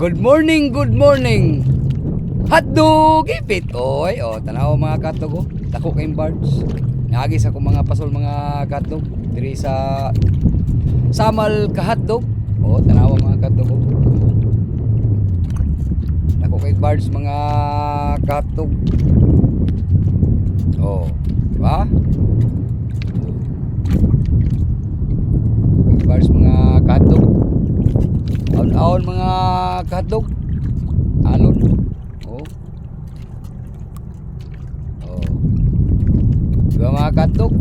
Good morning, good morning. Hotdog ipit. Oy, tanaw mga katdog oh. Dako kayong birds. Nagis ako mga pasol mga katdog diri sa Samal ka hotdog. Tanaw mga katdog oh. Dako kayong birds mga katdog. Diba? Birds mga katdog. Aon mga katdog. Alon. Diba mga katdog?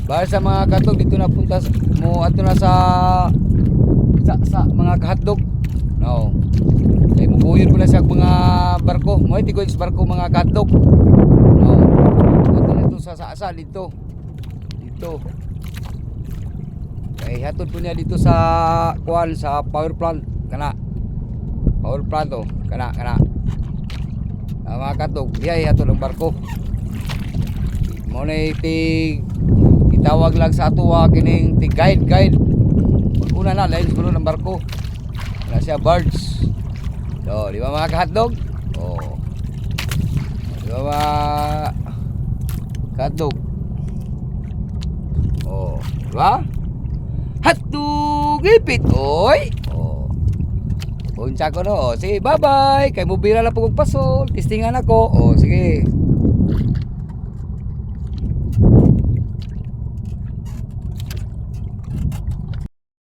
Basta sa mga katdog dito na punta mo ato na sa mga kahotdog. Kaya muguyod ko na sa mga barko. Mo iti ko sa barko mga katdog. Ato na ito sa dito. Kaya hatod po niya dito sa kuan sa power plant kana. Power plant kana. Mga katdog, diay hatod ang barko. Mo na itawag lang sa ato kining guide. Una na lain sa ng barko. Wala siya birds. Di ba mga kahotdog? Di ba mga kahotdog? Diba? Hotdog ipit oy. Unsa ko no. Sige, bye-bye. Kay mo bira lang pag pasol. Testingan ako. Sige.